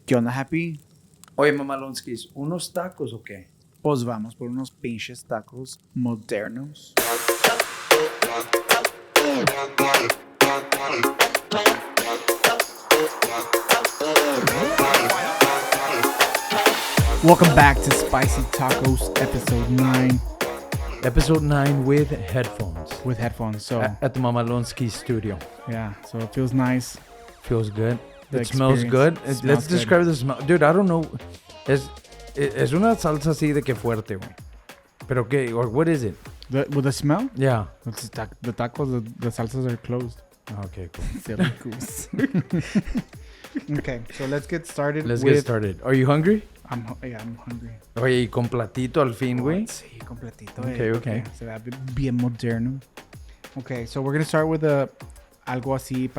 ¿Qué onda, Happy? Oye, Mamalonskis, ¿unos tacos o qué? Pues vamos por unos pinches tacos modernos. Welcome back to Spicy Tacos, episode 9. Episode 9 with headphones. With headphones, so At the Mamalonskis studio. yeah, so it feels nice. Feels good. The It smells experience good. smells Let's good. describe the smell. Dude, I don't know. Es una salsa así de que fuerte, güey. Pero qué, or what is it? With the smell? Yeah. It's the tacos, the salsas are closed. Okay, cool. Silly goose. Okay, so let's get started. Let's get started. Are you hungry? I'm hungry. Oye, y con platito al fin, güey. Sí, completito. Okay. Se ve bien moderno. Okay, so we're going to start with algo así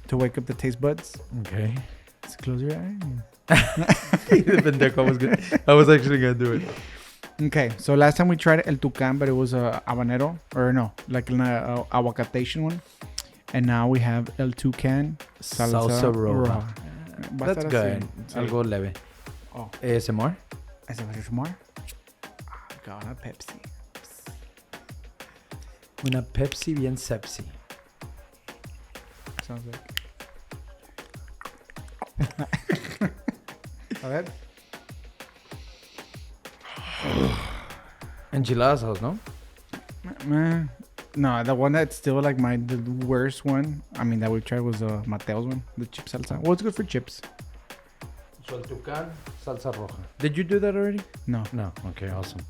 to wake up the taste buds. Okay. Just close your eye. I was actually gonna do it. Okay, so last time we tried el tucán, but it was a habanero, or no, like an aguacatation one. And now we have el tucán Salsa roja. That's good. Sí. Algo leve. Oh. ASMR? ASMR? Oh, God, a Pepsi. Una Pepsi bien sepsi. Sounds like. A ver. Enchiladas sauce, ¿no? No, the one that's still like the worst one. I mean, that we tried was Mateo's one, the chip salsa. Well, it's good for chips. So el tucán, salsa roja. Did you do that already? No. No. Okay, awesome.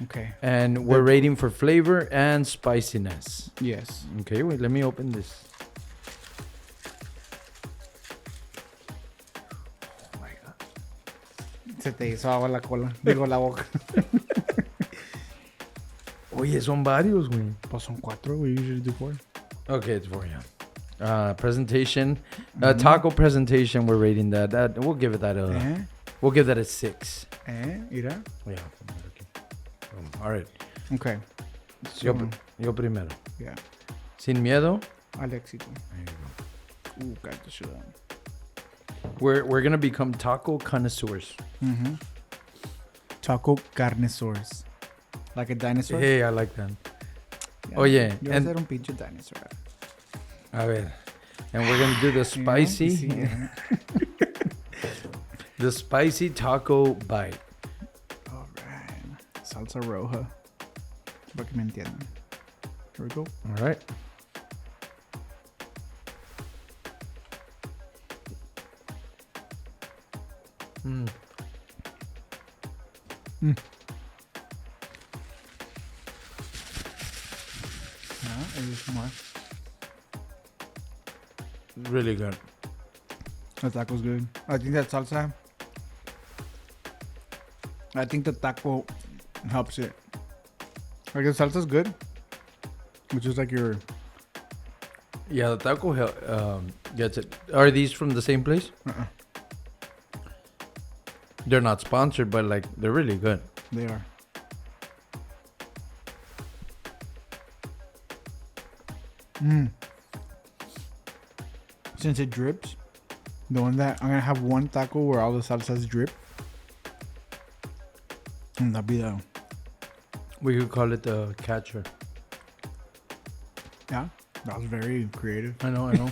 Okay. And we're rating for flavor and spiciness. Yes. Okay, wait, let me open this. Oh my God. Se te hizo agua la cola. Digo, la boca. Oye, son varios, güey. Pues son 4. We usually do 4. Okay, it's 4, yeah. Presentation. Taco presentation, we're rating that. We'll give it that we'll give that a 6. Mira. Yeah. All right. Okay. So, yo primero. Yeah. Sin miedo. Al éxito. There you Got the shit on. go. We're gonna become taco connoisseurs. Mm-hmm. Taco carnosaurus. Like a dinosaur? Hey, I like that. Yeah. Oh yeah. Yo voy a ser un pinche dinosaur. A ver. And we're gonna do the spicy. Yeah. The spicy taco bite. All right. Salsa roja. Para que me entiendan. Here we go. All right. More. Really good. The taco's good. I think that salsa. I think the taco helps it. Like the salsa's good, which is like your. Yeah, the taco gets it. Are these from the same place? They're not sponsored, but like they're really good. They are. Since it drips, the one that I'm gonna have one taco where all the salsas drip. And that'll be the. We could call it the catcher. Yeah, that was very creative. I know.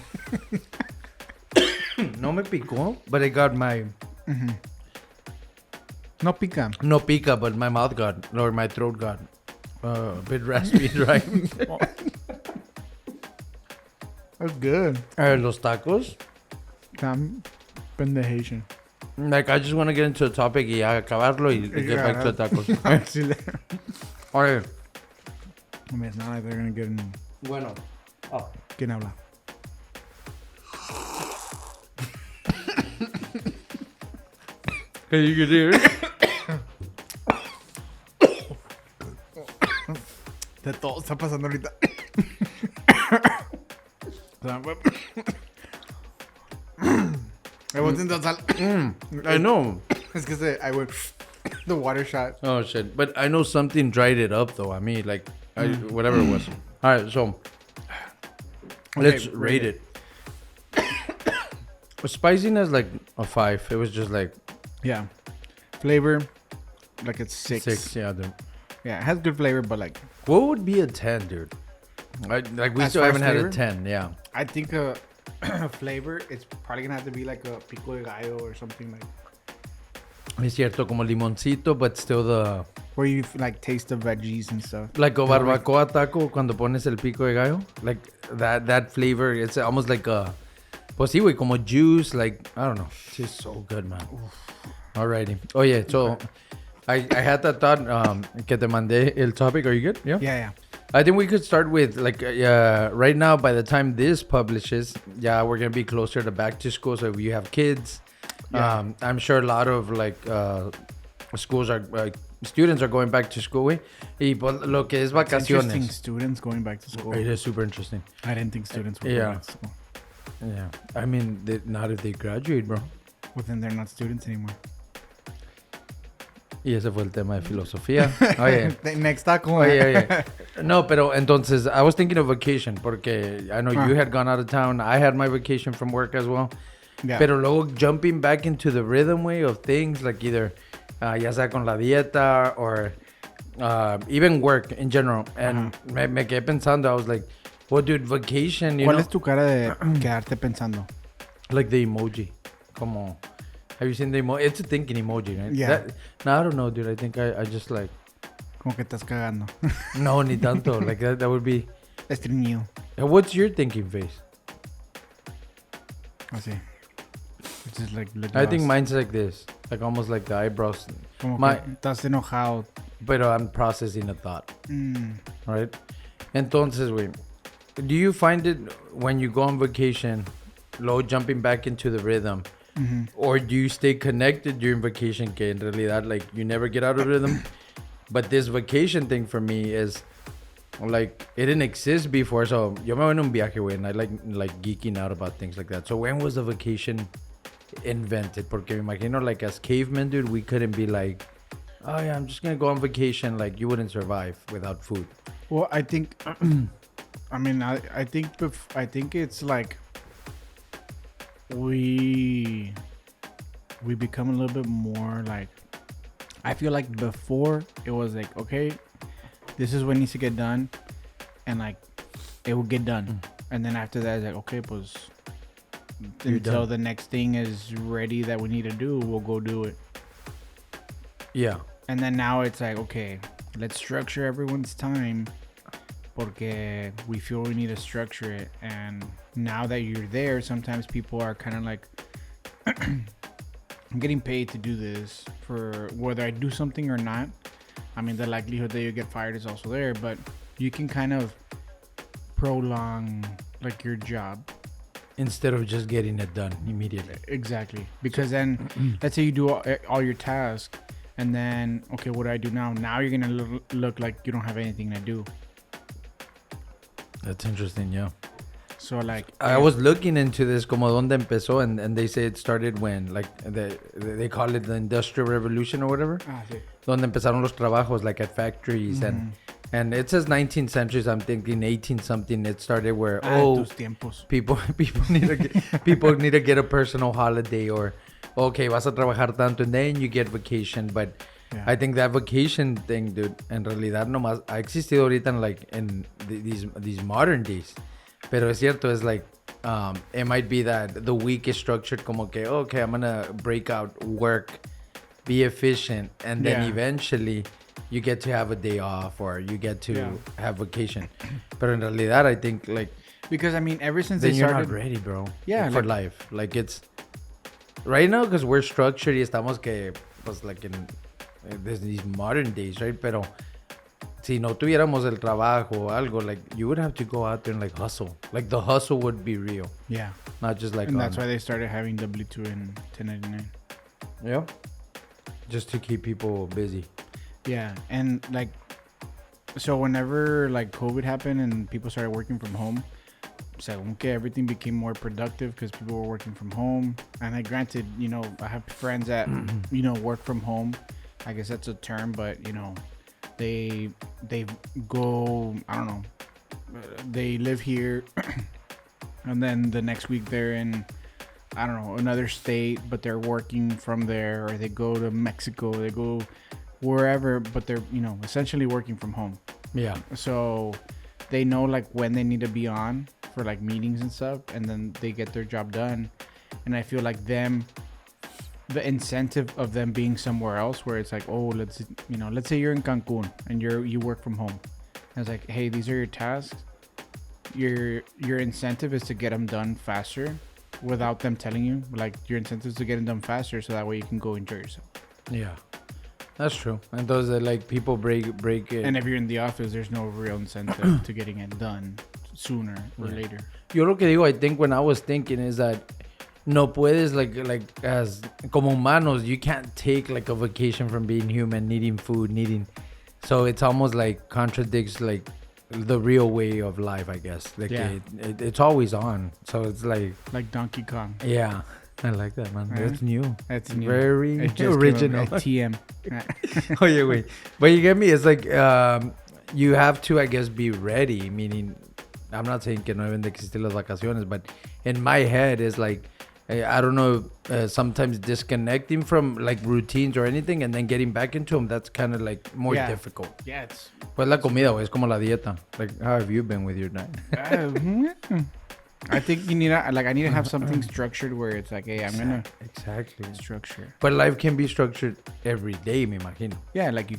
No me picó, but it got my... No pica. No pica, but my mouth got, or my throat got a bit raspy, right? That's good. Los tacos. Damn pendejation. Like, I just want to get into the topic y acabarlo y get back to the tacos. Alright. I mean, it's not like they're gonna get in. Bueno. Oh. ¿Quién habla? Can you hear it? De todo está pasando ahorita. I wasn't that sal. I know. Es que I went the water shot. Oh, shit. But I know something dried it up, though. I mean, like, whatever it was. All right, so let's rate it. Spiciness like a 5. It was just like Yeah. Flavor, like it's 6. 6. Yeah, dude. Yeah, it has good flavor, but like What would be a 10, dude? Like we As still far as haven't had flavor? a 10. Yeah. I think flavor, it's probably gonna have to be like a pico de gallo or something like Es cierto, como limoncito, but still the where you like taste the veggies and stuff. like a barbacoa taco cuando pones el pico de gallo. Like that flavor, it's almost like a pues sí, güey, como juice. Like I don't know, it's just so good, man. Alrighty. Oh yeah, so I had that thought que te mandé el topic. Are you good? Yeah. Yeah. I think we could start with like right now. By the time this publishes, yeah, we're gonna be closer to back to school. So if you have kids, I'm sure a lot of like schools are students are going back to school. Y pues, lo que es Interesting vacaciones. students going back to school. It is super interesting. I didn't think students were going back to school. Yeah. I mean, not if they graduate, bro. Well, then they're not students anymore. Y ese fue el tema de filosofía. Oye. Next taco. Oye. No, pero entonces, I was thinking of vacation porque I know you had gone out of town. I had my vacation from work as well. Yeah. Pero luego jumping back into the rhythm way of things, like either ya sea con la dieta or even work in general. And me quedé pensando, I was like, well, dude, vacation, you ¿Cuál know? es tu cara de quedarte pensando? Like the emoji. Como, have you seen the emoji? It's a thinking emoji, right? Yeah. No, I don't know, dude. I think I just like... Como que estás cagando. No, ni tanto. Like that would be... Estreñido. What's your thinking face? Así. It's just like I think mine's like this. Like almost like the eyebrows. Como My- que estás enojado. But I'm processing a thought. Mm. Right? Entonces, wait. Do you find it when you go on vacation, low jumping back into the rhythm? Mm-hmm. Or do you stay connected during vacation? Que en realidad, like, you never get out of rhythm. But this vacation thing for me is, like, it didn't exist before. So, yo me voy en un viaje, güey, and I like geeking out about things like that. So, when was the vacation invented? Porque me imagino, like, as cavemen, dude, we couldn't be like, oh, yeah, I'm just going to go on vacation. Like, you wouldn't survive without food. Well, I think... I mean, I think it's like... We become a little bit more like... I feel like before, it was like, okay, this is what needs to get done. And, like, it will get done. And then after that, it's like, okay, pues... Until the next thing is ready that we need to do, we'll go do it. Yeah. And then now it's like, okay, let's structure everyone's time porque we feel we need to structure it. And now that you're there, sometimes people are kind of like, I'm getting paid to do this for whether I do something or not. I mean, the likelihood that you get fired is also there, but you can kind of prolong like your job. Instead of just getting it done immediately. Exactly. Because then, let's say you do all your tasks, and then, okay, what do I do now? Now you're going to look like you don't have anything to do. That's interesting, yeah. So, like... I was looking into this, como donde empezó, and they say it started when, like, they call it the Industrial Revolution or whatever. Sí. Donde empezaron los trabajos, like, at factories, and it says 19th century, so I'm thinking 18 something. It started where tus tiempos. people need to get a personal holiday, or okay, vas a trabajar tanto, and then you get vacation. But yeah. I think that vacation thing, dude, en realidad nomás ha existido ahorita in these modern days. Pero es cierto, it's like it might be that the week is structured como que okay, I'm gonna break out work, be efficient, and then eventually you get to have a day off, or you get to have vacation. But in realidad, I think, like... Because, I mean, ever since they started... you're not ready, bro. Yeah. For life. Like, it's... Right now, because we're structured y estamos que... Pues, like, in these modern days, right? Pero... Si no tuviéramos el trabajo o algo, like, you would have to go out there and, like, hustle. Like, the hustle would be real. Yeah. Not just, like... And that's why they started having W-2 and 1099. Yeah. Just to keep people busy. Yeah, and like, so whenever like COVID happened and people started working from home, so okay, everything became more productive because people were working from home. And I granted, you know, I have friends that you know work from home. I guess that's a term, but you know, they go, I don't know, they live here, and then the next week they're in I don't know, another state, but they're working from there, or they go to Mexico, they go wherever, but they're, you know, essentially working from home. Yeah. So they know like when they need to be on for like meetings and stuff, and then they get their job done. And I feel like the incentive of them being somewhere else where it's like, oh, let's say you're in Cancun and you work from home. And it's like, hey, these are your tasks. Your incentive is to get them done faster without them telling you. Like, your incentive is to get them done faster so that way you can go enjoy yourself. Yeah. That's true. And those are like people break it. And if you're in the office, there's no real incentive to getting it done sooner or later. Yo lo que digo, I think when I was thinking is that no puedes like as como humanos, you can't take like a vacation from being human, needing food, so it's almost like contradicts like the real way of life, I guess. Like it's always on. So it's like Donkey Kong. Yeah. I like that, man. Right? That's new. That's new. Very original. TM. Oh, yeah, wait. But you get me? It's like you have to, I guess, be ready. Meaning, I'm not saying que no deben de existir las vacaciones, but in my head, it's like, I don't know, sometimes disconnecting from like routines or anything and then getting back into them, that's kind of like more difficult. Yeah, it's... Pues la comida, güey. Es como la dieta. Like, how have you been with your diet? I think you need to, like, I need to have something structured where it's like, hey, I'm gonna structure. But life can be structured every day, me imagino. Yeah, like you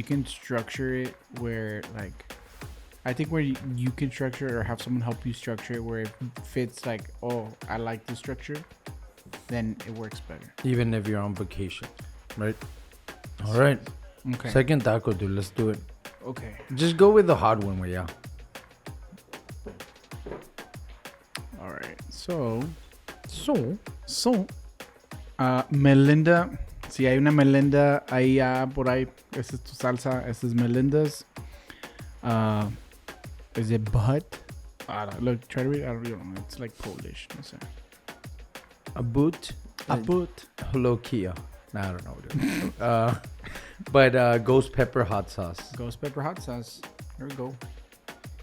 can structure it where, like, I think where you can structure it or have someone help you structure it where it fits, like, oh, I like this structure, then it works better. Even if you're on vacation, right? All right. Okay. Second taco, dude. Let's do it. Okay. Just go with the hot one, yeah. All right. So, Melinda. Si hay una Melinda ahí por ahí, esta es tu salsa. Esta es Melinda's. Is it butt? Look, try to read. I don't know. It's like Polish. No sé. A boot. Hello, Kia. Nah, I don't know. But ghost pepper hot sauce. Ghost pepper hot sauce. Here we go.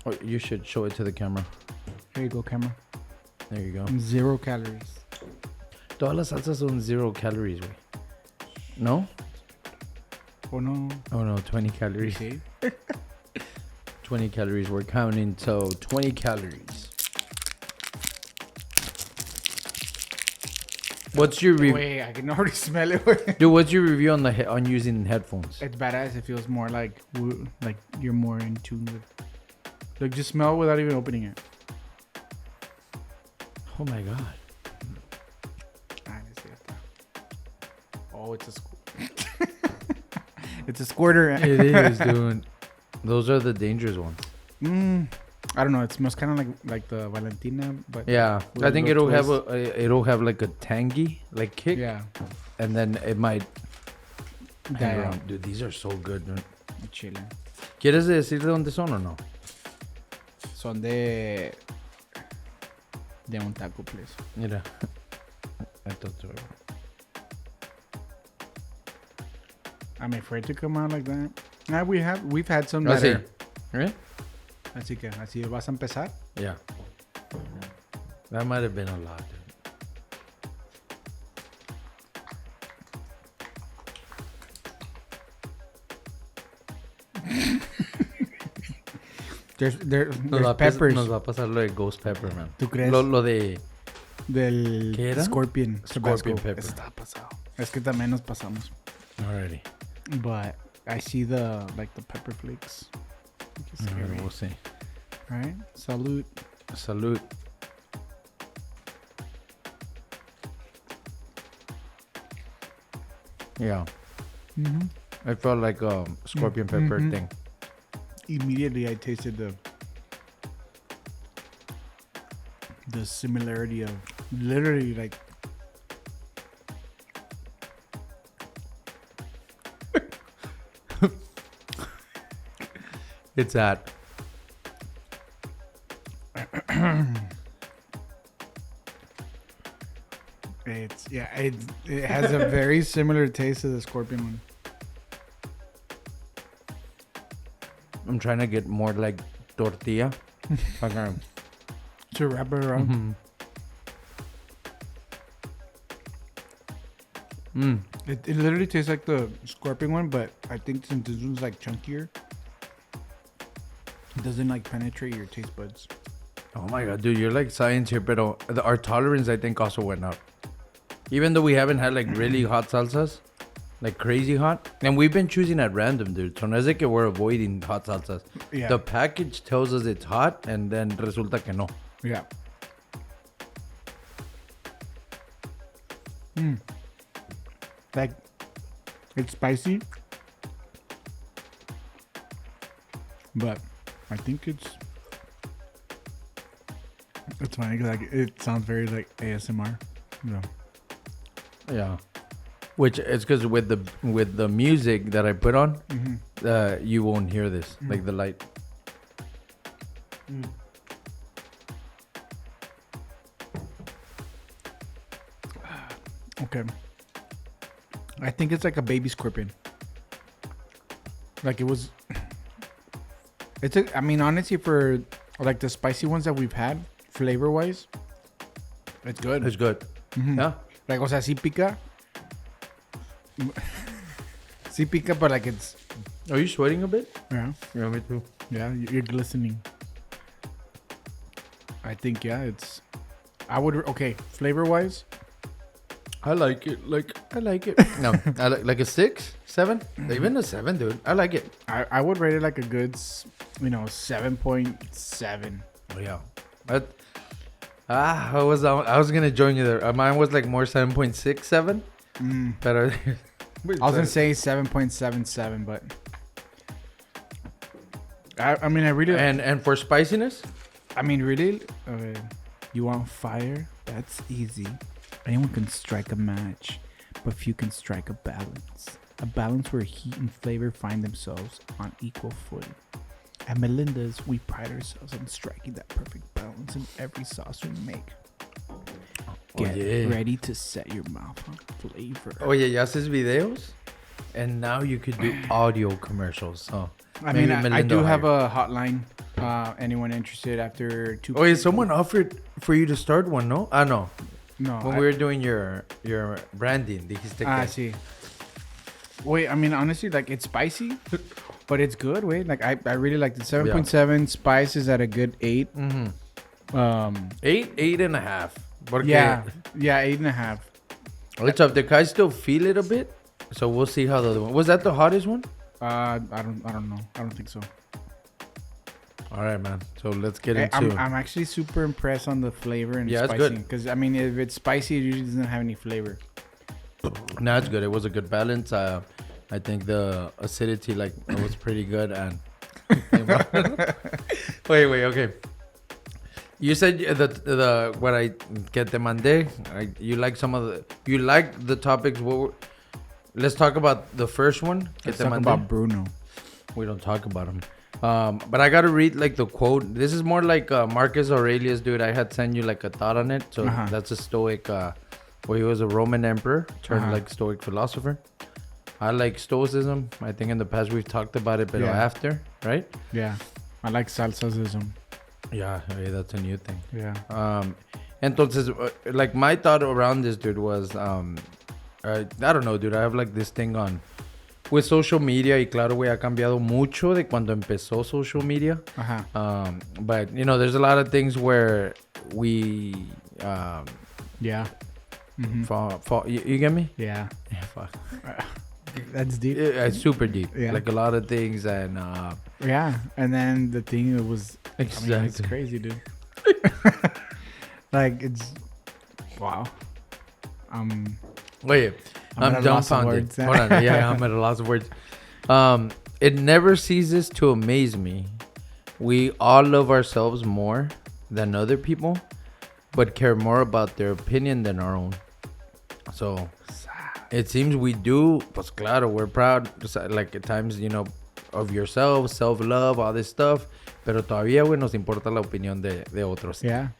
Oh, you should show it to the camera. Here you go, camera. There you go. 0 calories. Todas las salsas son 0 calories, güey. No? Oh no. Oh no, 20 calories. See? 20 calories. We're counting, so 20 calories. What's your review? Wait, I can already smell it. Dude, what's your review on using headphones? It's badass. It feels more like you're more in tune with. Like, just smell it without even opening it. Oh my god. Oh, it's a it's a squirter. It is, dude. Those are the dangerous ones. I don't know. It smells kind of like the Valentina, but yeah, I think it'll have like a tangy like kick. Yeah, and then it might. Damn. Dude, these are so good, dude. Chilling. ¿Quieres decir de dónde son o no? Son de un taco place. Mira. I thought so. I'm afraid to come out like that. Nah, we've had some that are... Right? Así que, así vas a empezar. Yeah. That might have been a lot, dude. there's peppers. Nos va a pasar lo de ghost pepper, man. ¿Tú crees? Lo de... Del ¿Qué era? Scorpion pepper. Eso está pasado. Es que también nos pasamos. Alrighty. But I see the pepper flakes. We'll see. All right. Salud. Yeah. Mm-hmm. I felt like a scorpion pepper thing. Immediately, I tasted the similarity of literally like. It's that. It has a very similar taste to the scorpion one. I'm trying to get more like tortilla. To wrap it around. It literally tastes like the scorpion one, but I think since this one's like chunkier, it doesn't like penetrate your taste buds. Oh my god, dude, you're like science here, but our tolerance I think also went up. Even though we haven't had like really hot salsas, like crazy hot, and we've been choosing at random, dude. So no es de que we're avoiding hot salsas. Yeah. The package tells us it's hot, and then resulta que no. Yeah. Like, it's spicy, but I think it's funny because like it sounds very like ASMR. No. Yeah. Which is because with the music that I put on, you won't hear this, like the light. Okay. I think it's like a baby scorpion. Like it was. I mean, honestly, for like the spicy ones that we've had, flavor wise, it's good. It's good. Yeah. Like, o sea, sí pica. Sí pica, but like it's. Are you sweating a bit? Yeah. Yeah, me too. Yeah, you're glistening. I think, yeah, it's. Okay, flavor wise. I like it. I like it. No, I like a 6, 7, even a 7, dude. I like it. I would rate it like a good, 7.7. Oh yeah. But I was gonna join you there. Mine was like more 7.6, 7. Better. I was gonna say 7.77, but I mean I really and for spiciness. I mean really, you want fire? That's easy. Anyone can strike a match, but few can strike a balance. A balance where heat and flavor find themselves on equal footing. At Melinda's, we pride ourselves on striking that perfect balance in every sauce we make. Get ready to set your mouth on flavor. Oye, ya haces videos, and now you could do audio commercials. So I mean, I do have a hotline. Anyone interested after 2? Oh, yeah, someone offered for you to start one, no? No. No. When we were doing your branding, dijiste que... sí. Wait, I mean, honestly, like, it's spicy, but it's good. Wait, like, I really like the 7.7. Spice is at a good 8. 8, 8.5. Porque yeah, 8.5. It's up there. I still feel it a bit, so we'll see how the other one. Was that the hottest one? I don't know. I don't think so. All right, man. So let's get into. I'm actually super impressed on the flavor and yeah, spicy. It's good. Because I mean, if it's spicy, it usually doesn't have any flavor. No, it's good. It was a good balance. I think the acidity was pretty good. And wait. Okay. You said the what I que te mandé. You like the topics. Let's talk about the first one. Let's talk about Bruno. We don't talk about him. But I gotta read like the quote. This is more like Marcus Aurelius, dude. I had sent you like a thought on it. So that's a Stoic. Well, he was a Roman emperor turned like Stoic philosopher. I like Stoicism. I think in the past we've talked about it, but after, right? Yeah, I like Salsasism. Yeah, that's a new thing. Yeah. Entonces, like my thought around this, dude, was I don't know, dude. I have like this thing on. With social media, y claro, güey, ha cambiado mucho de cuando empezó social media. But, you know, there's a lot of things where we... yeah. You get me? Yeah. Fuck. That's deep. It's super deep. Yeah. Like a lot of things and... yeah. And then the thing it was... Exactly. I mean, it's crazy, dude. Like, it's... Wow. Wait, I'm dumbfounded. Hold on. Yeah, I'm at a loss of words. It never ceases to amaze me. We all love ourselves more than other people, but care more about their opinion than our own. So it seems we do. Pues claro, we're proud. Like at times, you know, of yourself, self-love, all this stuff. Pero todavía, güey, nos importa la opinión de otros. Yeah.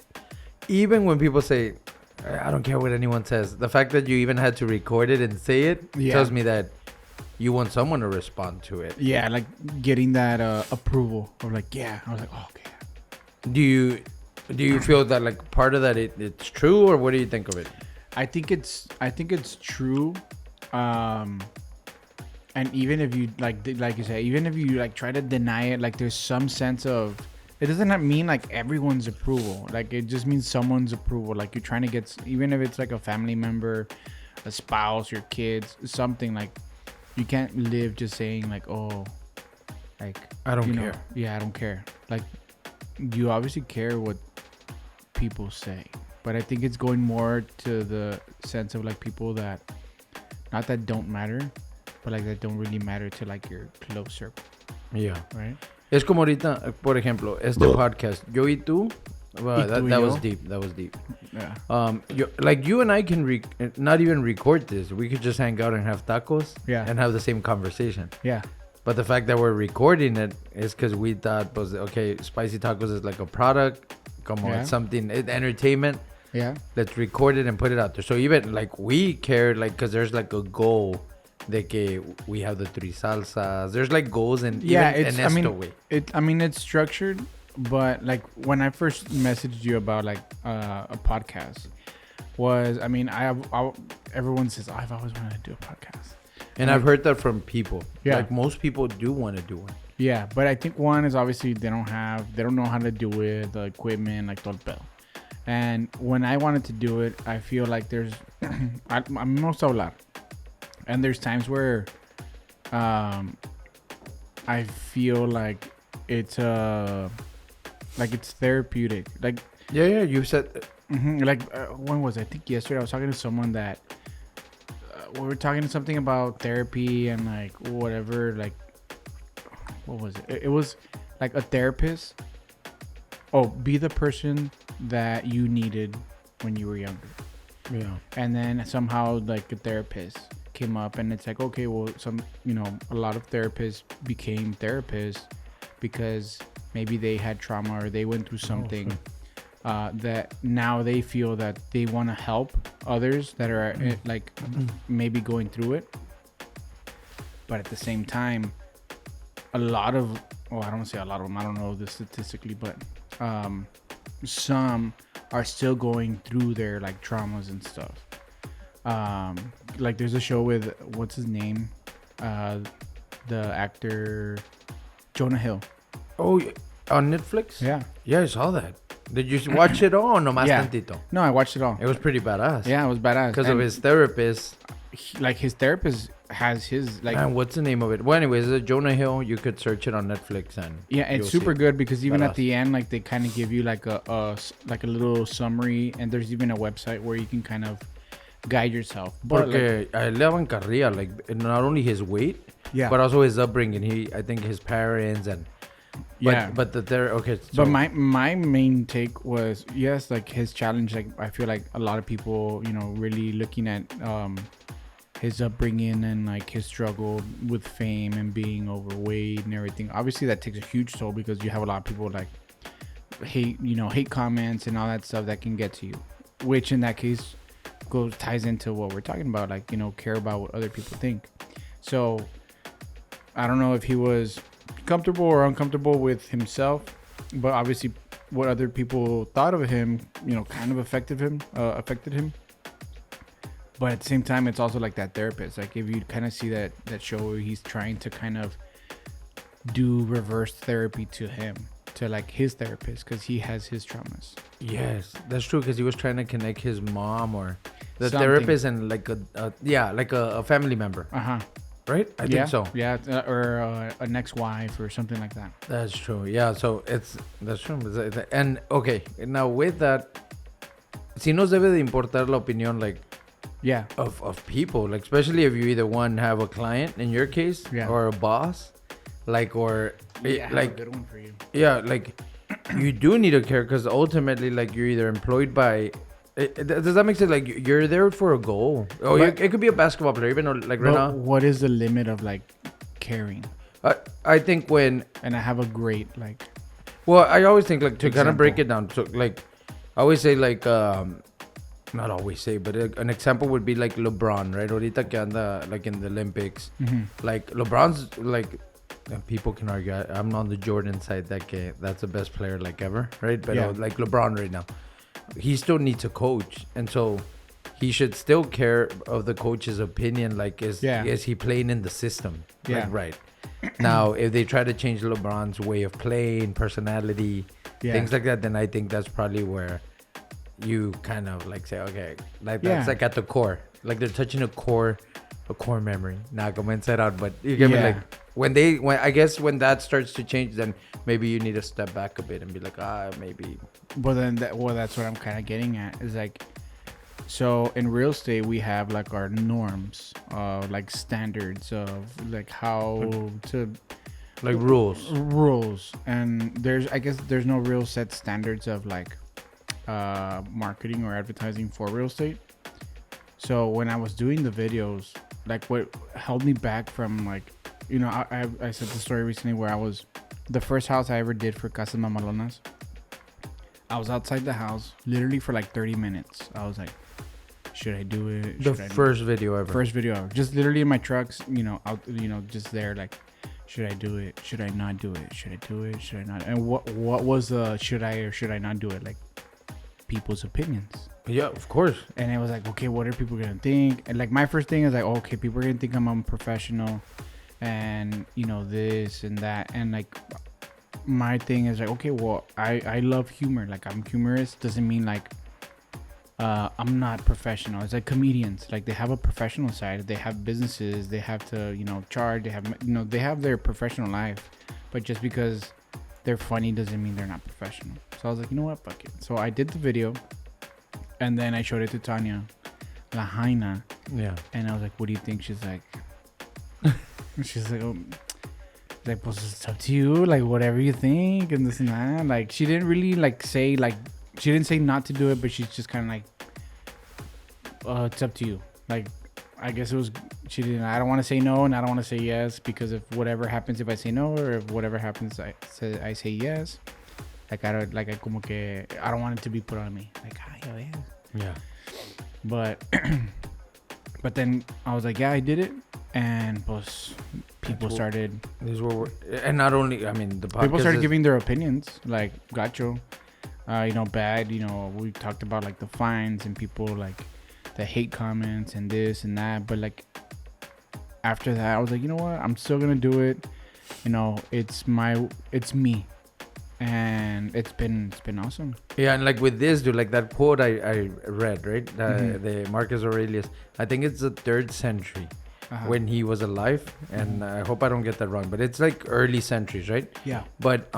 Even when people say, I don't care what anyone says. The fact that you even had to record it and say it tells me that you want someone to respond to it. Yeah, like getting that approval of like, yeah. I was like, oh, okay. Do you feel that like part of that it's true, or what do you think of it? I think it's true, And even if you like you say, even if you like try to deny it, like there's some sense of, it doesn't mean like everyone's approval. Like it just means someone's approval. Like you're trying to get, even if it's like a family member, a spouse, your kids, something, like you can't live just saying like, oh, like I don't care. Yeah, I don't care. Like you obviously care what people say, but I think it's going more to the sense of like people that, not that don't matter, but like that don't really matter to like your close circle. Yeah. Right. Es como ahorita, por ejemplo, este podcast, yo y tú, that was deep. That was deep. Yeah. You and I can not even record this. We could just hang out and have tacos. Yeah. And have the same conversation. Yeah. But the fact that we're recording it is because we thought, okay, spicy tacos is like a product, como it's something, entertainment. Yeah. Let's record it and put it out there. So even like we care, like, because there's like a goal. De que we have the 3 salsas. There's like goals and way. It's structured, but like when I first messaged you about like a podcast, everyone says, I've always wanted to do a podcast, and I've heard that from people. Yeah, like most people do want to do one. Yeah, but I think one is obviously they don't know how to do it, the equipment, like todo el pedo. And when I wanted to do it, I feel like there's I'm no hablar. And there's times where I feel like it's therapeutic. Like yeah, you said when was it? I think yesterday I was talking to someone that we were talking something about therapy and like whatever. Like what was it? It was like a therapist. Oh, be the person that you needed when you were younger. Yeah. And then somehow like a therapist came up, and it's like, okay, well, a lot of therapists became therapists because maybe they had trauma or they went through something that now they feel that they want to help others that are like maybe going through it. But at the same time, I don't want to say a lot of them, I don't know this statistically, but some are still going through their like traumas and stuff. Like there's a show with what's his name, the actor Jonah Hill. Oh, on Netflix. Yeah, I saw that. Did you watch it all? No, más tantito. No, I watched it all. It was pretty badass. Yeah, it was badass because of his therapist. His therapist has his like. And what's the name of it? Well, anyways, it's Jonah Hill. You could search it on Netflix and. Yeah, it's super good because even at the end, like they kind of give you like a little summary, and there's even a website where you can kind of guide yourself. Porque a él le daban carrilla, like not only his weight, but also his upbringing. I think his parents and. But okay. So. But my main take was like his challenge. Like I feel like a lot of people, really looking at his upbringing and like his struggle with fame and being overweight and everything. Obviously, that takes a huge toll because you have a lot of people like hate comments and all that stuff that can get to you. Which in that case ties into what we're talking about, like care about what other people think. So I don't know if he was comfortable or uncomfortable with himself, but obviously what other people thought of him kind of affected him. But at the same time, it's also like that therapist, like if you kind of see that show where he's trying to kind of do reverse therapy to like his therapist, because he has his traumas. Yes, that's true, because he was trying to connect his mom or the Something. therapist and like a family member. Right? I think so. Yeah, or an ex-wife or something like that. That's true. Yeah, so that's true. And okay, now with that, si nos debe de importar la opinión, like, of people, like especially if you either have a client in your case, or a boss, like, or I have a good one for you. Yeah, like you do need to care, because ultimately, like, you're either employed by. Does that make sense? Like, you're there for a goal. It could be a basketball player, even though, like, right now. What is the limit of like caring? I think when. And I have a great like. Well, I always think, like, to kind of break it down. So, like, I always say, like, not always say, but an example would be like LeBron, right? Ahorita que anda like in the Olympics, like LeBron's like. And people can argue. I'm on the Jordan side that's the best player like ever, right? But like LeBron right now. He still needs a coach, and so he should still care of the coach's opinion. Like, is he playing in the system? Yeah. Like, right. Now, if they try to change LeBron's way of playing, personality, things like that, then I think that's probably where you kind of like say, okay, like that's like at the core. Like they're touching a core memory. Not comment that out, but you get me. Like when I guess when that starts to change, then maybe you need to step back a bit and be like, maybe. But then that's what I'm kind of getting at is like, so in real estate we have like our norms, like standards of like how to, like rules, and there's no real set standards of like marketing or advertising for real estate. So when I was doing the videos, like what held me back from like, you know, I said the story recently where I was, the first house I ever did for Casa Mamalonas, I was outside the house literally for like 30 minutes. I was like, should I do it? First video ever. Just literally in my trucks, you know, out, you know, just there like, should I do it? Should I not do it? Should I do it? Should I not? And what was the should I or should I not do it? Like people's opinions. Yeah, of course. And it was like, okay, what are people gonna think? And like my first thing is like, okay, people are gonna think I'm a professional, and you know this and that. And like my thing is like, okay, well, I love humor. Like I'm humorous. Doesn't mean like I'm not professional. It's like comedians. Like they have a professional side. They have businesses. They have to, you know, charge. They have, you know, they have their professional life. But just because they're funny doesn't mean they're not professional. So I was like, you know what, fuck it. So I did the video, and then I showed it to Tanya, Lahaina. Yeah. And I was like, what do you think? She's like, she's like, oh, like, pues it's up to you. Like whatever you think and this and that. Like she didn't really like say like. She didn't say not to do it, but she's just kind of like, it's up to you. Like, I guess it was, she didn't, I don't want to say no and I don't want to say yes, because if whatever happens if I say no, or if whatever happens I say yes, like I don't, like I como que, I don't want it to be put on me. Like, yeah. But then I was like, yeah, I did it. And pues people started. And not only, I mean, the podcast people started giving their opinions, like, gacho. You know, bad, you know, we talked about like the fines and people like the hate comments and this and that. But like after that, I was like, you know what? I'm still going to do it. You know, it's me. And it's been awesome. Yeah. And like with this, dude, like that quote I read, right? The Marcus Aurelius, I think it's the 3rd century when he was alive. And I hope I don't get that wrong, but it's like early centuries, right? Yeah. But,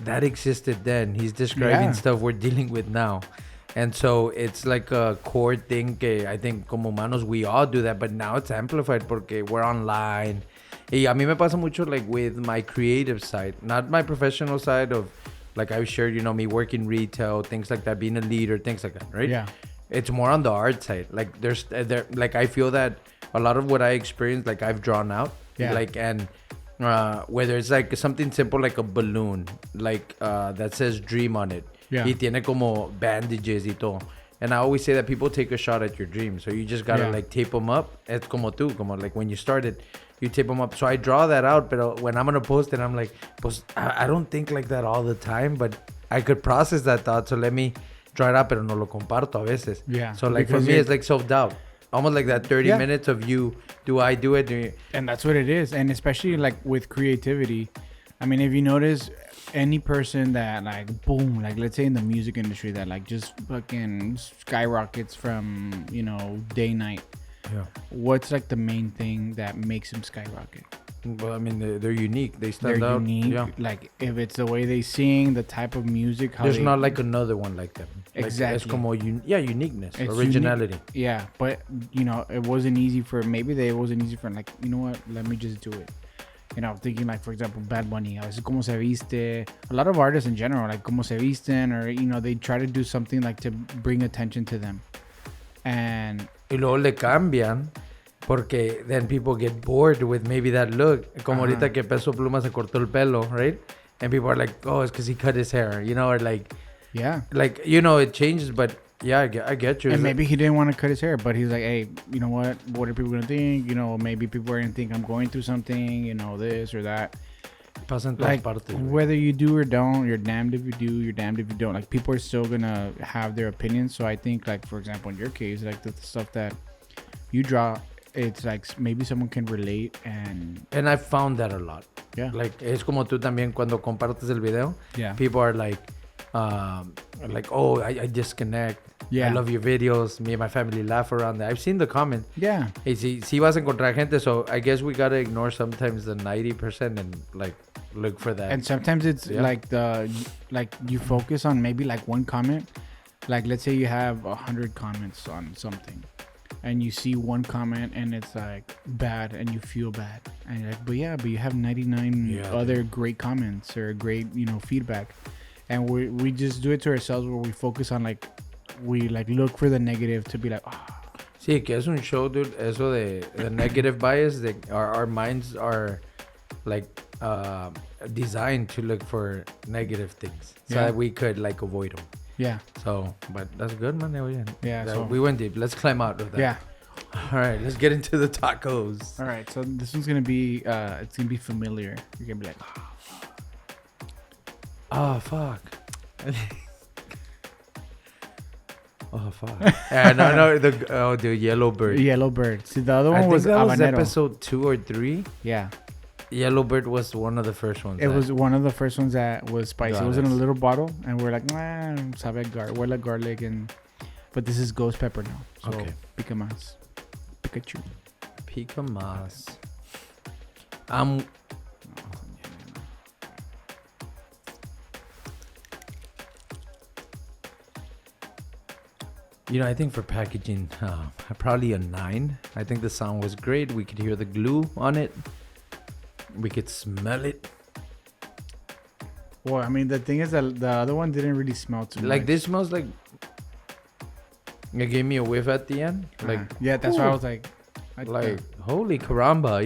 that existed then. He's describing stuff we're dealing with now. And so it's like a core thing que I think como humanos we all do that, but now it's amplified porque we're online. Y a mí me pasa mucho like with my creative side, not my professional side of like I've shared, you know, me working retail, things like that, being a leader, things like that, right? Yeah. It's more on the art side. Like like I feel that a lot of what I experienced, like I've drawn out. Yeah. Like, and whether it's like something simple like a balloon, like that says dream on it. Yeah. Y tiene como bandages y todo. And I always say that people take a shot at your dream. So you just gotta like tape them up. Es como tú, como like when you started, you tape them up. So I draw that out, but when I'm gonna post it, I'm like, pues I don't think like that all the time, but I could process that thought. So let me draw it up, pero no lo comparto a veces. Yeah. So like for me, it's like self-doubt. Almost like that 30 minutes of you, do I do it? And that's what it is. And especially like with creativity, I mean, if you notice any person that like boom, like let's say in the music industry that like just fucking skyrockets from, you know, day night. Yeah. What's like the main thing that makes them skyrocket? Well, I mean, they're unique. They stand out. Unique. Yeah. Like if it's the way they sing, the type of music. There's not like another one like them. Exactly. Like, it's como uniqueness, it's originality. Unique. Yeah, but you know, it wasn't easy for like, you know what? Let me just do it. You know, thinking like, for example, Bad Bunny, como se viste. A lot of artists in general, like como se visten, or you know, they try to do something like to bring attention to them. And y luego le cambian. Porque then people get bored with maybe that look. Como ahorita que Peso Pluma se cortó el pelo, right? And people are like, oh, it's because he cut his hair, you know, or like... Yeah. Like, you know, it changes, but yeah, I get you. And maybe he didn't want to cut his hair, but he's like, hey, you know what? What are people going to think? You know, maybe people are going to think I'm going through something, you know, this or that. Pasa en todas like partes, güey. whether you do or don't, you're damned if you do, you're damned if you don't. Like people are still gonna have their opinions. So I think like for example in your case, like the stuff that you draw, it's like maybe someone can relate and I found that a lot. Yeah. Like es como tú también cuando compartes el video. Yeah. People are like oh I disconnect. Yeah. I love your videos. Me and my family laugh around that. I've seen the comment. Yeah. Hey, sí vas a encontrar gente, so I guess we gotta ignore sometimes the 90% and like look for that. And sometimes it's like you focus on maybe like one comment. Like let's say you have 100 comments on something, and you see one comment and it's like bad, and you feel bad, and you're like, but you have 99 other great comments or great feedback, and we just do it to ourselves where we focus on we look for the negative to be like, Sí, que es un show, dude. Eso de the negative bias. Our minds are like designed to look for negative things so that we could like avoid them. Yeah. So, but that's good, man. Yeah. So So we went deep. Let's climb out of that. yeah. All right, let's get into the tacos. All right. So this one's gonna be it's gonna be familiar. You're gonna be like, Oh fuck. Oh fuck. No, the yellow bird. yellow bird. See, the other one I was think that was habanero. episode 2 or 3. Yeah. Yellow bird was one of the first ones. It was one of the first ones that was spicy. It was in a Got it. little bottle, and we're like, sabe huele a garlic, but this is ghost pepper now. So Okay. pica más. Pikachu. Pica más. I think for packaging, probably a 9. I think the sound was great. We could hear the glue on it. We could smell it. Well, I mean, the thing is that the other one didn't really smell too Like much. this smells like. It gave me a whiff at the end. Like yeah, that's why I was like, holy caramba,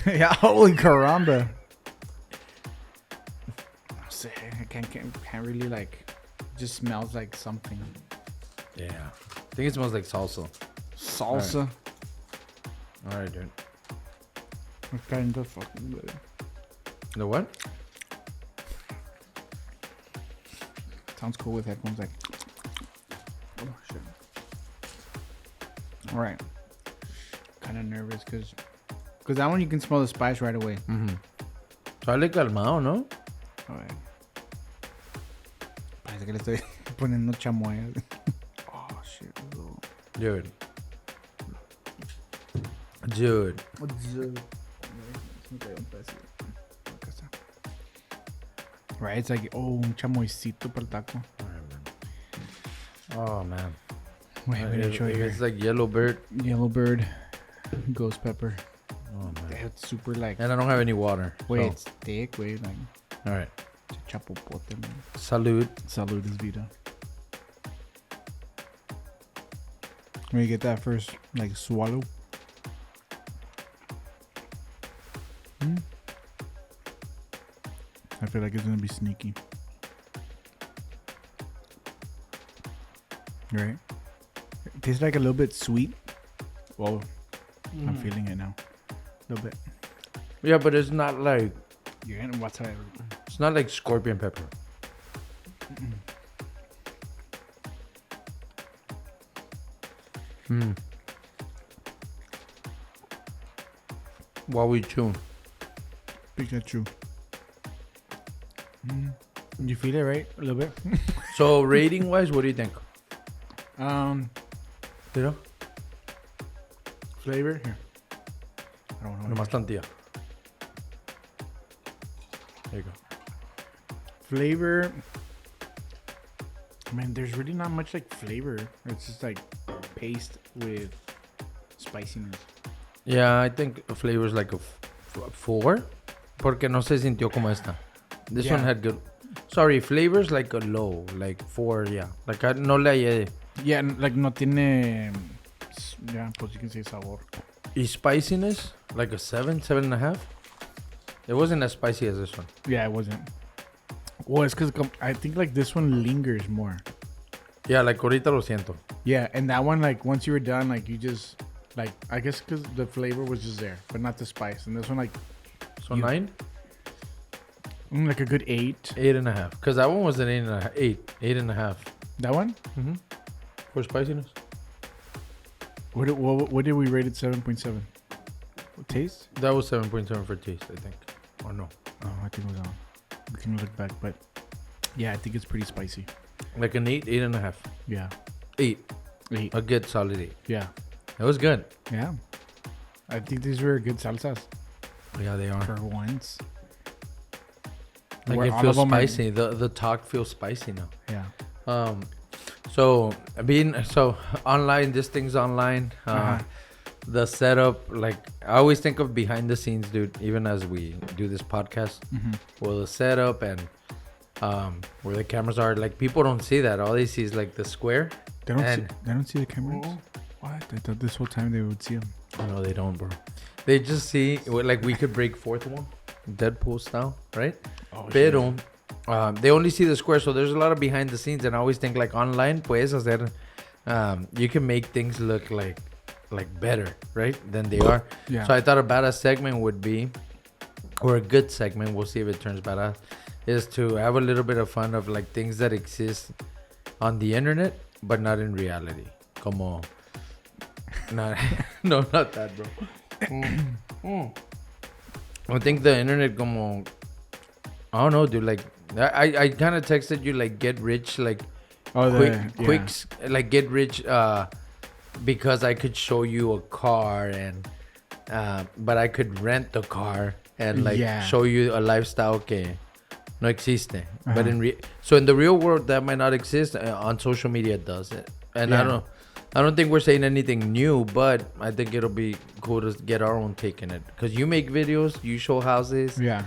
yeah, holy caramba. I can't really like. Just smells like something. Yeah. I think it smells like salsa. Salsa. All right, dude. It's kind of fucking good. The what? Sounds cool with headphones. Like, oh shit. All right. Kind of nervous because that one you can smell the spice right away. Sale calmado, ¿no? A ver. Parece que le estoy poniendo chamoy. Oh shit. Dude. Dude. Right, it's like, un chamoycito para el taco. Oh, man. Wait, let me show you It's here. like yellow bird. Yellow bird, ghost pepper. Oh, man. It's super like. And I don't have any water. Wait, so- it's thick. Wait, like All right. chapopote, man. Salud. Salud is vida. When you get that first, like, swallow. I feel like it's gonna be sneaky. Right? It tastes like a little bit sweet. Whoa. I'm feeling it now. A little bit. Yeah, but it's not like You're gonna what's that? it's not like scorpion pepper. While we chew. Pikachu. You feel it, right? A little bit. So rating wise, what do you think? You know? Flavor here. I don't know. Nomás tantía. There you go. Flavor. Man, there's really not much like flavor. It's just like paste with spiciness. Yeah, I think the flavor is like a 4. Porque no se sintió como esta. This one had good. Sorry, flavors like a low, like 4, yeah. Like no le hallé. Yeah, like no tiene. Yeah, pues you can say sabor. Y spiciness, like a 7, 7.5. It wasn't as spicy as this one. Yeah, it wasn't. Well, it's because I think like this one lingers more. Yeah, like ahorita lo siento. Yeah, and that one, like once you were done, like you just like I guess because the flavor was just there, but not the spice. And this one, like So 9? Like a good 8. 8.5. Because that one was an 8.5. 8.5. That one? Mm-hmm. For spiciness. What did we rate it 7.7? Taste? That was 7.7 for taste, I think. Or no? Oh, I think it was on. We can look back, but yeah, I think it's pretty spicy. Like an 8, 8.5. Yeah. 8. 8. A good solid 8. Yeah. It was good. Yeah. I think these were good salsas. Yeah, they are. For once. Like Where it all feels of them are- spicy. The talk feels spicy now. Yeah. So online, this thing's online. The setup, like I always think of behind the scenes, dude. Even as we do this podcast, well, the setup and where the cameras are, like people don't see that. All they see is like the square. They don't see the cameras. What? I thought this whole time they would see them. No, they don't, bro. They just see like we could break fourth one, Deadpool style, right? Oh, Pero they only see the square, so there's a lot of behind the scenes, and I always think like online, puedes hacer, you can make things look like better, right, than they are. Yeah. So I thought a badass segment would be, or a good segment, we'll see if it turns badass, is to have a little bit of fun of like things that exist on the internet, but not in reality. Como, not, no, not that, bro. I think the internet, como, I don't know, dude. Like, I kind of texted you like get rich, like like get rich, because I could show you a car and, but I could rent the car and like show you a lifestyle que no existe. But so in the real world that might not exist. On social media it does it, and I don't think we're saying anything new, but I think it'll be cool to get our own take in it. Because you make videos, you show houses. Yeah.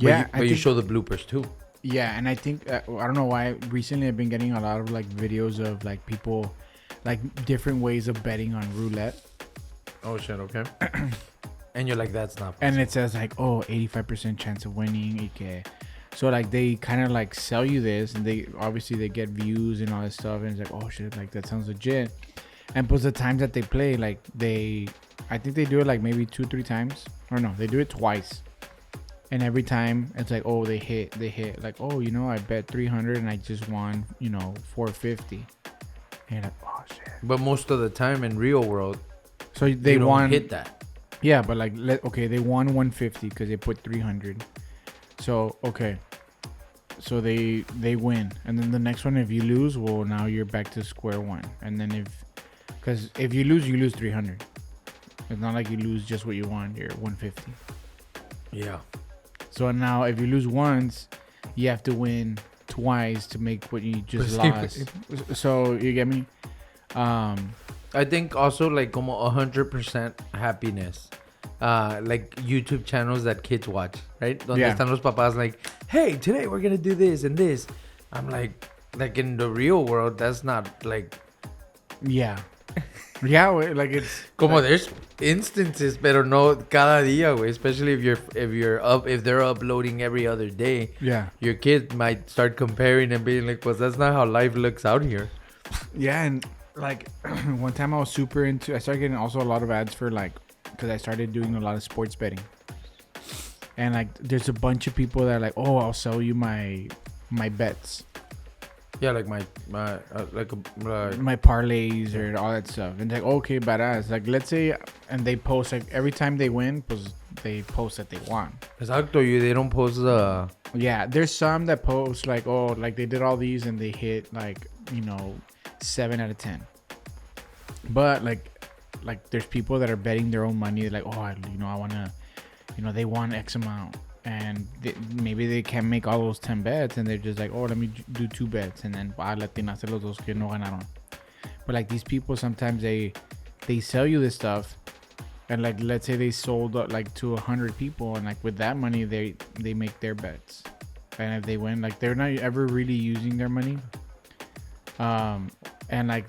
But you show the bloopers too. Yeah, and I think, I don't know why, recently I've been getting a lot of like videos of like people, like different ways of betting on roulette. Oh shit, okay. And you're like, that's not possible. And it says like, 85% chance of winning. So like they kind of like sell you this, and they get views and all this stuff, and it's like, oh shit, like that sounds legit. And plus the times that they play, like I think they do it like maybe 2-3 times, or no, they do it twice. And every time it's like, they hit like, I bet 300 and I just won, 450. And you're like, oh shit. But most of the time in real world, so they won, hit that. Yeah, but like, they won 150 because they put 300. So so they win, and then the next one, if you lose, well, now you're back to square one. And then because if you lose 300. It's not like you lose just what you won. You're 150. Yeah. So now if you lose once, you have to win twice to make what you just lost. So you get me? I think also like como 100% happiness. Like YouTube channels that kids watch, right? Donde están los papás like, hey, today we're gonna do this and this. I'm like in the real world, that's not like. Yeah. Yeah, like it's como like, there's instances, pero no cada día, güey. Especially if they're uploading every other day. Yeah. Your kid might start comparing and being like, well, that's not how life looks out here. Yeah, and like one time I started getting also a lot of ads for like, because I started doing a lot of sports betting. And like there's a bunch of people that are like, I'll sell you my bets. Yeah, like my parlays or all that stuff. And like, okay, badass. Like, let's say, and they post like every time they win, they post that they won. Exacto, they don't post Yeah, there's some that post like, like they did all these and they hit like, 7 out of 10. But like there's people that are betting their own money. Like, I want to, they won X amount. And maybe they can't make all those 10 bets, and they're just like, let me do 2 bets, and then Latina hacer los dos que no ganaron. But like these people, sometimes they sell you this stuff, and like let's say they sold like to 100 people, and like with that money they make their bets, and if they win, like they're not ever really using their money, and like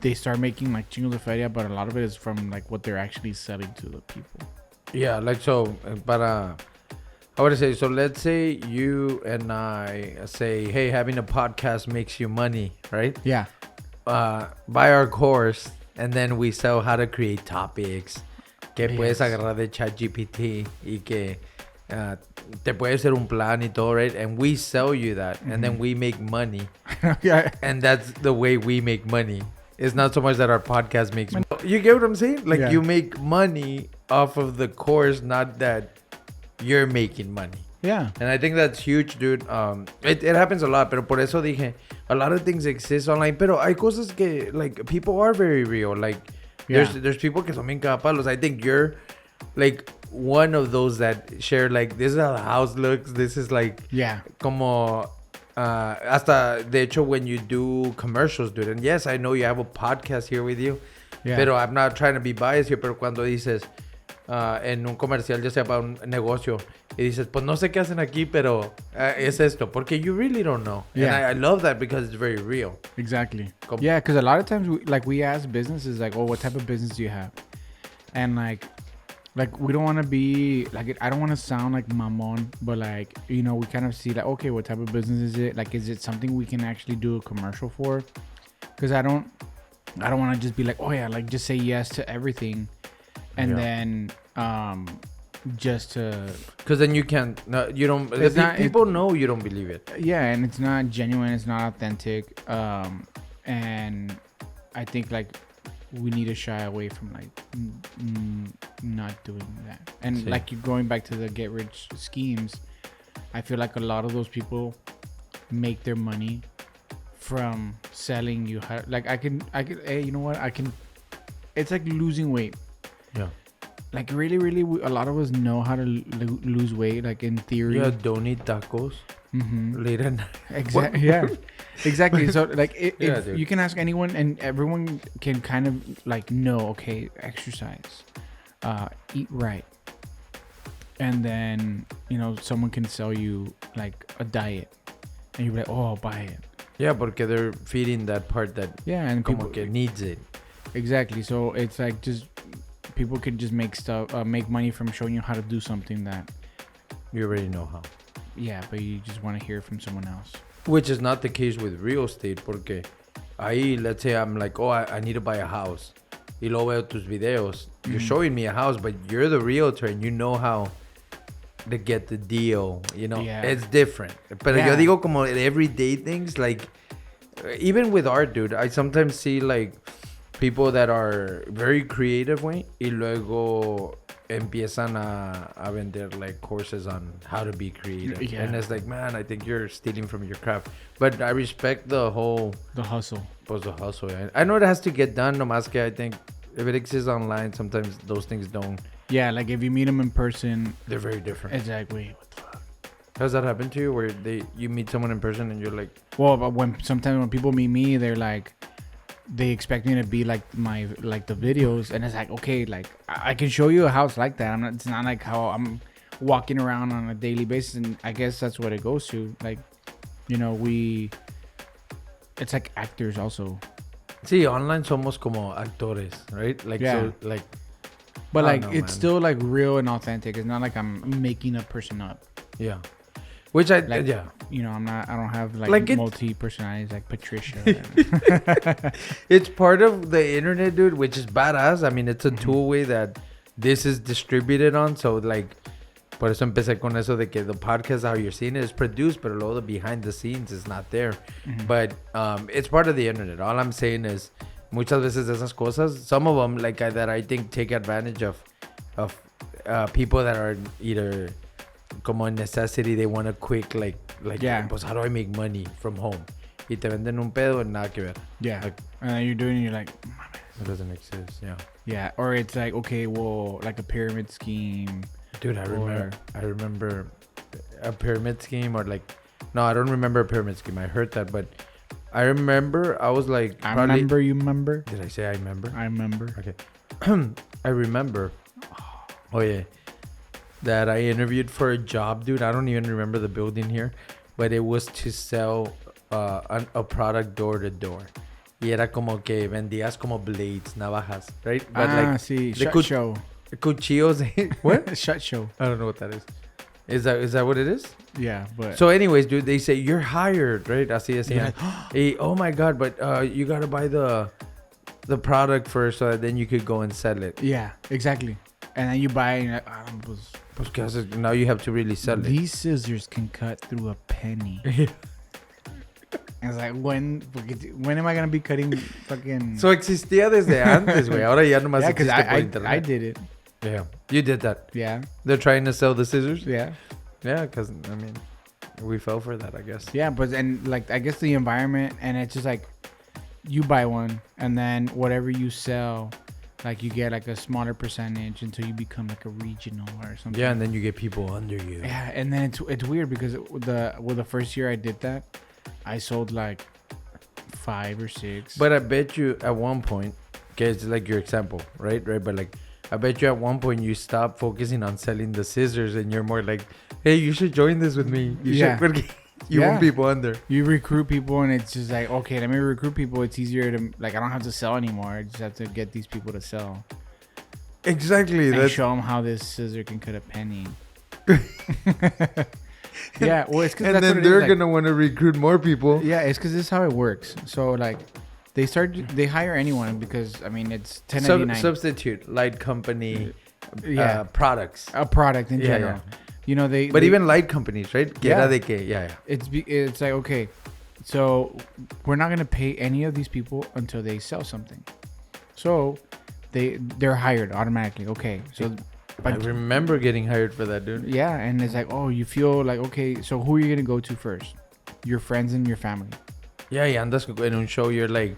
they start making like chingos de feria, but a lot of it is from like what they're actually selling to the people. Yeah, like so, I would say, so let's say you and I say, hey, having a podcast makes you money, right? Yeah. Buy our course, and then we sell how to create topics que puedes agarrar de ChatGPT y que te puede ser un plan y todo, right? And we sell you that, and then we make money. Yeah. And that's the way we make money. It's not so much that our podcast makes money. You get what I'm saying? Like, Yeah. you make money off of the course, not that you're making money. Yeah. And I think that's huge, dude. It happens a lot, pero por eso dije, a lot of things exist online, pero hay cosas que, like, people are very real. Like, there's people que son bien cagapalos. I think you're, like, one of those that share, like, this is how the house looks. This is, like, Yeah. como... hasta, de hecho, when you do commercials, dude, and yes, I know you have a podcast here with you, Yeah. pero I'm not trying to be biased here, pero cuando dices en un comercial, ya sea para un negocio, y dices, pues no sé qué hacen aquí, pero es esto, porque you really don't know. Yeah. And I love that because it's very real. Exactly. Yeah, because a lot of times, we ask businesses, like, oh, what type of business do you have? And, like we don't want to be, like, I don't want to sound like mamon, but, like, you know, we kind of see, like, okay, what type of business is it? Like, is it something we can actually do a commercial for? Because I don't want to just be like, oh, yeah, like, just say yes to everything. And then, just to... Because then you can't, no, you don't, people know you don't believe it. Yeah, and it's not genuine, it's not authentic. And I think, like, we need to shy away from, like, not doing that. And like, you going back to the get rich schemes, I feel like a lot of those people make their money from selling you. Like, I can, hey, you know what? It's like losing weight. Yeah. Like, really, really, a lot of us know how to lose weight, like, in theory. Yeah, don't eat tacos. Later. Exactly. Yeah. Exactly. So, like, if dude. you can ask anyone, and everyone can kind of, like, know, okay, exercise, eat right, and then, you know, someone can sell you, like, a diet, and you're like, oh, I'll buy it. Yeah, porque they're feeding that part that And como people que needs it. Exactly. So it's like, just people could just make money from showing you how to do something that you already know how. Yeah, but you just want to hear from someone else. Which is not the case with real estate, porque ahí, let's say I'm like, oh, I need to buy a house. Y luego veo tus videos. You're showing me a house, but you're the realtor and you know how to get the deal. You know, it's different. Pero yo digo como everyday things, like, even with art, dude, I sometimes see, like, people that are very creative, güey, y luego empiezan a vender, like, courses on how to be creative. Yeah. And it's like, man, I think you're stealing from your craft. But I respect the hustle. Pues the hustle, yeah. I know it has to get done, nomás que I think if it exists online, sometimes those things don't. Yeah, like, if you meet them in person, they're very different. Exactly. What the fuck? Has that happened to you, where you meet someone in person and you're like... Well, but sometimes when people meet me, they're like, they expect me to be like the videos, and it's like, okay, like, I can show you a house like that. It's not like how I'm walking around on a daily basis, and I guess that's what it goes to. Like, you know, it's like actors also. Sí, online somos como actores, right? Like, yeah. So, like, but like, it's still, like, real and authentic. It's not like I'm making a person up. Yeah. Which I, like, yeah. You know, I don't have, like multi-personalities like Patricia. It's part of the internet, dude, which is badass. I mean, it's a tool way that this is distributed on. So, like, por eso empecé con eso de que the podcast, how you're seeing it, is produced, pero luego the behind the scenes is not there. But it's part of the internet. All I'm saying is, muchas veces esas cosas, some of them, like, that I think take advantage of people that are either como in necessity, they want a quick, like, pues, how do I make money from home? Y te venden un pedo and nada que ver. Yeah. Like, and then you're doing it, you're like, it doesn't exist. Yeah. Yeah. Or it's like, okay, well, like a pyramid scheme. Dude, I remember a pyramid scheme, or like, no, I don't remember a pyramid scheme. I heard that, but I remember, I was like, I remember, you remember? Did I say I remember? I remember. Okay. I remember. Oh, yeah. That I interviewed for a job, dude. I don't even remember the building here, but it was to sell a product door to door. Y era como que vendías como blades, navajas, right? But like, sí, the shut show. Cuchillos. What? Shut show. I don't know what that is. Is that what it is? Yeah, but so anyways, dude, they say you're hired, right? Así decían. Yeah. Hey, oh my god, but you gotta buy the product first, so that then you could go and sell it. Yeah, exactly. And then you buy and you're like, pues, Because now you have to really sell it. these scissors can cut through a penny. And it's like, when am I gonna be cutting fucking? So existía desde antes, güey. Ahora ya nomás Yeah, because existe por internet. I did it. Yeah, you did that. Yeah, They're trying to sell the scissors. yeah, Yeah, because I mean, we fell for that, I guess. yeah. But and like I guess the environment, and it's just like you buy one, and then whatever you sell, like you get like a smaller percentage until you become like a regional or something. Yeah, and then you get people under you. Yeah, and then it's weird because the first year I did that, I sold like 5 or 6. But I bet you at one point, okay, it's like your example, right? But like, I bet you at one point you stop focusing on selling the scissors and you're more like, hey, you should join this with me. You Yeah. should. You Yeah. want people under. You recruit people, and it's just like, okay, let me recruit people. It's easier to like, I don't have to sell anymore. I just have to get these people to sell. Exactly. And That's show them how this scissor can cut a penny. Yeah, well, it's because and then they're gonna want to recruit more people. Yeah, it's because this is how it works. So like, they hire anyone because I mean it's 1099. Substitute light company. Yeah. Products. A product in Yeah, general. yeah. You know But even light companies, right? Que Yeah. era de que, yeah. It's like, okay, so we're not gonna pay any of these people until they sell something. So they're hired automatically. Okay, so I remember getting hired for that, dude. yeah, and it's like, oh, you feel like, okay, so who are you gonna go to first? Your friends and your family. Yeah, andas en un show, you're like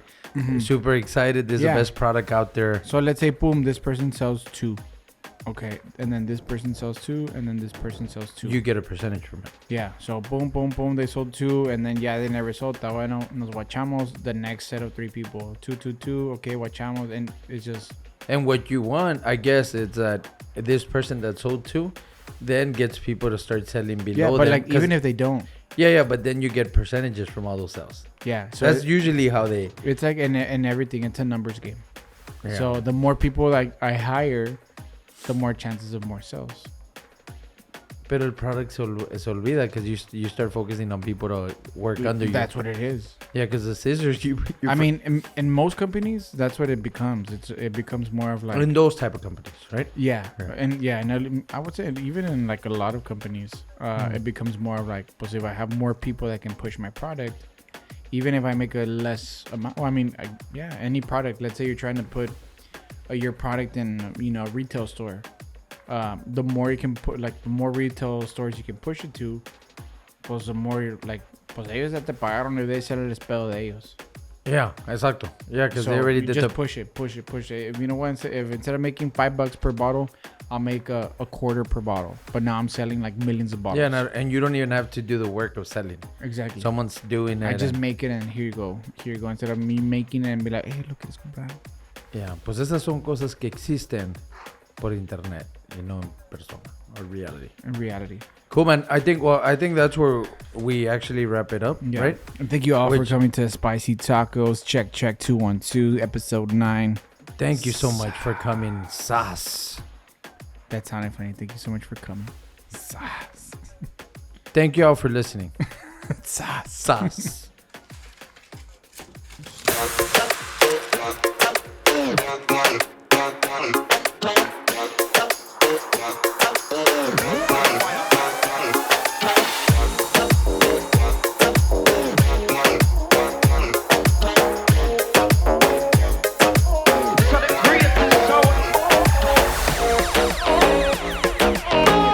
super excited. This is Yeah. the best product out there. So let's say, boom, this person sells 2. Okay, and then this person sells 2, and then this person sells 2. You get a percentage from it. Yeah, so boom, boom, boom, they sold 2, and then they never sold. Está bueno, nos guachamos the next set of 3 people. 2, 2, 2, okay, guachamos, and it's just... And what you want, I guess, is that this person that sold 2 then gets people to start selling below Yeah, but them. like, even if they don't. Yeah, but then you get percentages from all those sales. Yeah, so That's usually how they... it's like in everything, it's a numbers game. Yeah. So the more people like I hire, the more chances of more sales. Pero el product se olvida because you start focusing on people to work under you. That's what it is. Yeah, because the scissors, I mean, in most companies, that's what it becomes. It becomes more of like... in those type of companies, right? Yeah, Right. and I would say even in like a lot of companies, it becomes more of like, pues if I have more people that can push my product, even if I make a less amount, well, I mean, any product. Let's say you're trying to put your product in, a retail store. The more you can put, like, the more retail stores you can push it to, pues the more you're like, pues ellos ya te pagaron, they sell el espejo de ellos. Yeah, exacto. Yeah, because So they already you did just the... push it. If you know what, if instead of making $5 per bottle, I'll make a quarter per bottle. But now I'm selling like millions of bottles. Yeah, and you don't even have to do the work of selling. Exactly. Someone's doing it. I just make it and here you go. Instead of me making it and be like, hey, look, it's comprar. Yeah, pues esas son cosas que existen por internet, no en persona or reality. In reality. Cool, man. I think that's where we actually wrap it up, Yeah. right? And thank you all for coming to Spicy Tacos. Check 212, episode 9. Thank you so much for coming, Sas. That sounded funny. Thank you so much for coming. Sas. Thank you all for listening. Sas. Sas.